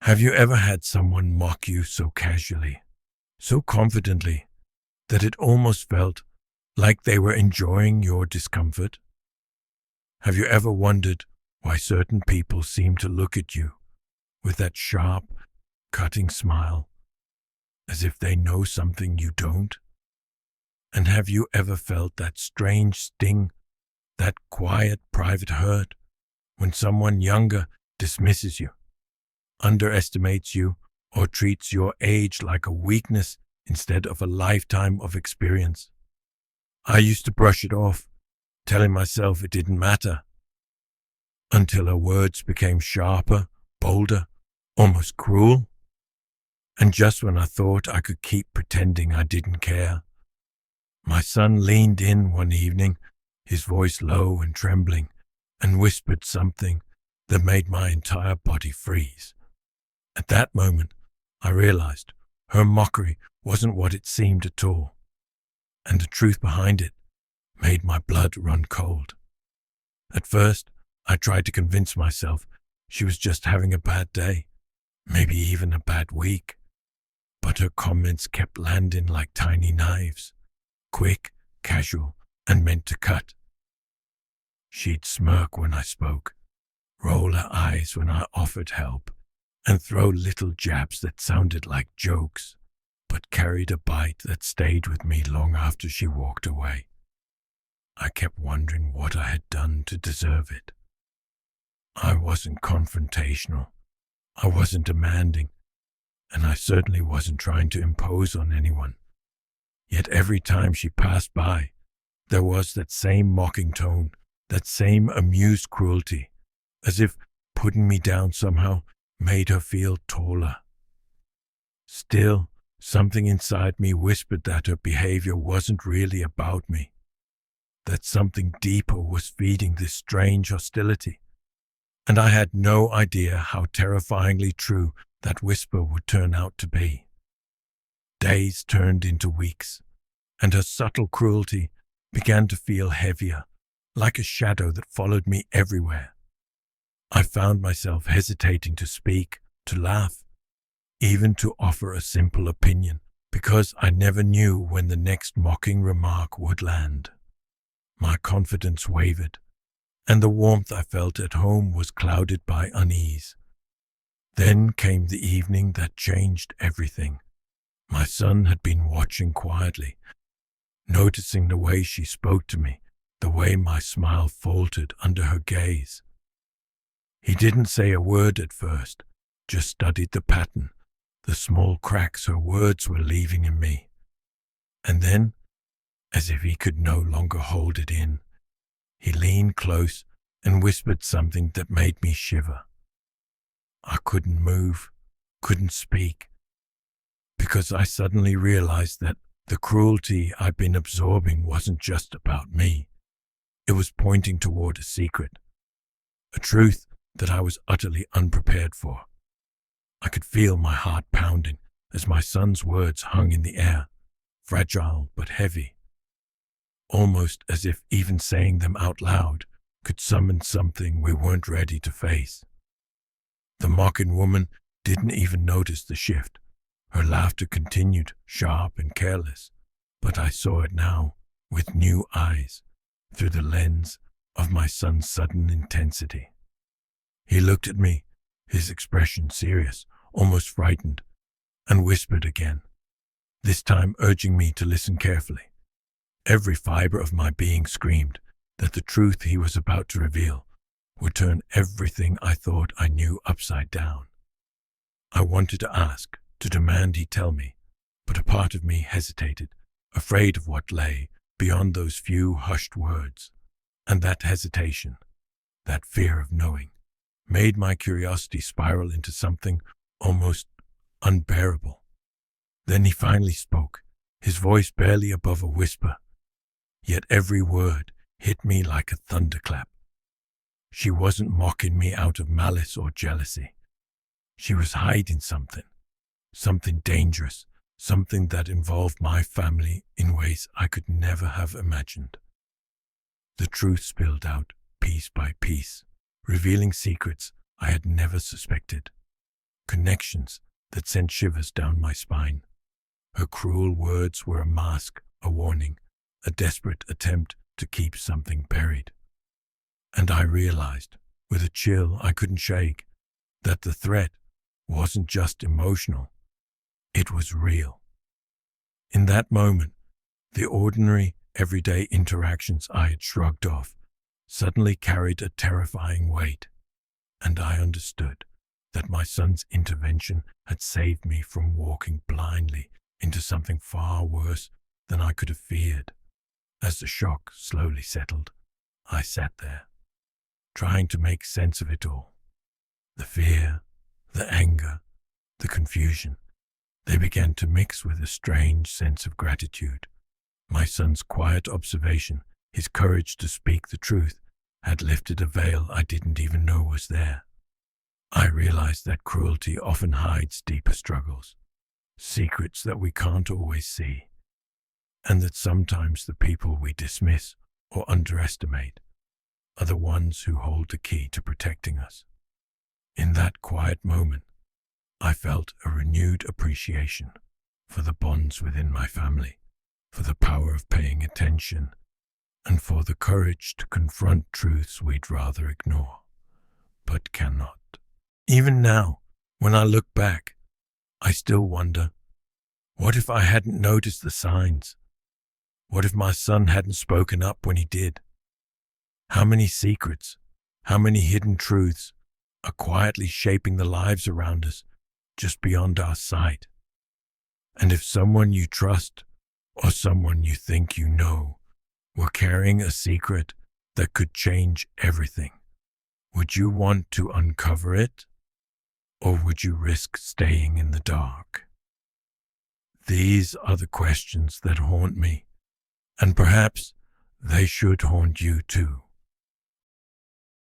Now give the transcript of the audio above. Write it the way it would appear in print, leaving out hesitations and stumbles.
Have you ever had someone mock you so casually, so confidently, that it almost felt like they were enjoying your discomfort? Have you ever wondered why certain people seem to look at you with that sharp, cutting smile, as if they know something you don't? And have you ever felt that strange sting, that quiet, private hurt, when someone younger dismisses you, underestimates you, or treats your age like a weakness instead of a lifetime of experience? I used to brush it off, telling myself it didn't matter, until her words became sharper, bolder, almost cruel. And just when I thought I could keep pretending I didn't care, my son leaned in one evening, his voice low and trembling, and whispered something that made my entire body freeze. At that moment, I realized her mockery wasn't what it seemed at all, and the truth behind it made my blood run cold. At first, I tried to convince myself she was just having a bad day, maybe even a bad week, but her comments kept landing like tiny knives, quick, casual, and meant to cut. She'd smirk when I spoke, roll her eyes when I offered help, and throw little jabs that sounded like jokes, but carried a bite that stayed with me long after she walked away. I kept wondering what I had done to deserve it. I wasn't confrontational, I wasn't demanding, and I certainly wasn't trying to impose on anyone. Yet every time she passed by, there was that same mocking tone, that same amused cruelty, as if putting me down somehow made her feel taller. Still, something inside me whispered that her behavior wasn't really about me, that something deeper was feeding this strange hostility. And I had no idea how terrifyingly true that whisper would turn out to be. Days turned into weeks, and her subtle cruelty began to feel heavier, like a shadow that followed me everywhere. I found myself hesitating to speak, to laugh, even to offer a simple opinion, because I never knew when the next mocking remark would land. My confidence wavered, and the warmth I felt at home was clouded by unease. Then came the evening that changed everything. My son had been watching quietly, noticing the way she spoke to me, the way my smile faltered under her gaze. He didn't say a word at first, just studied the pattern, the small cracks her words were leaving in me. And then, as if he could no longer hold it in, he leaned close and whispered something that made me shiver. I couldn't move, couldn't speak, because I suddenly realized that the cruelty I'd been absorbing wasn't just about me. It was pointing toward a secret, a truth that I was utterly unprepared for. I could feel my heart pounding as my son's words hung in the air, fragile but heavy, almost as if even saying them out loud could summon something we weren't ready to face. The mocking woman didn't even notice the shift. Her laughter continued, sharp and careless, but I saw it now, with new eyes, through the lens of my son's sudden intensity. He looked at me, his expression serious, almost frightened, and whispered again, this time urging me to listen carefully. Every fiber of my being screamed that the truth he was about to reveal would turn everything I thought I knew upside down. I wanted to ask, to demand he tell me, but a part of me hesitated, afraid of what lay beyond those few hushed words. And that hesitation, that fear of knowing, made my curiosity spiral into something almost unbearable. Then he finally spoke, his voice barely above a whisper, yet every word hit me like a thunderclap. She wasn't mocking me out of malice or jealousy. She was hiding something dangerous, something that involved my family in ways I could never have imagined. The truth spilled out piece by piece, revealing secrets I had never suspected. connections that sent shivers down my spine. Her cruel words were a mask, a warning, a desperate attempt to keep something buried. And I realized, with a chill I couldn't shake, that the threat wasn't just emotional, it was real. In that moment, the ordinary, everyday interactions I had shrugged off suddenly carried a terrifying weight, and I understood that my son's intervention had saved me from walking blindly into something far worse than I could have feared. As the shock slowly settled, I sat there, trying to make sense of it all. The fear, the anger, the confusion, they began to mix with a strange sense of gratitude. My son's quiet observation, his courage to speak the truth, had lifted a veil I didn't even know was there. I realized that cruelty often hides deeper struggles, secrets that we can't always see, and that sometimes the people we dismiss or underestimate are the ones who hold the key to protecting us. In that quiet moment, I felt a renewed appreciation for the bonds within my family, for the power of paying attention, and for the courage to confront truths we'd rather ignore, but cannot. Even now, when I look back, I still wonder, what if I hadn't noticed the signs? What if my son hadn't spoken up when he did? How many secrets, how many hidden truths are quietly shaping the lives around us just beyond our sight? And if someone you trust or someone you think you know were carrying a secret that could change everything, would you want to uncover it, or would you risk staying in the dark? These are the questions that haunt me, and perhaps they should haunt you too.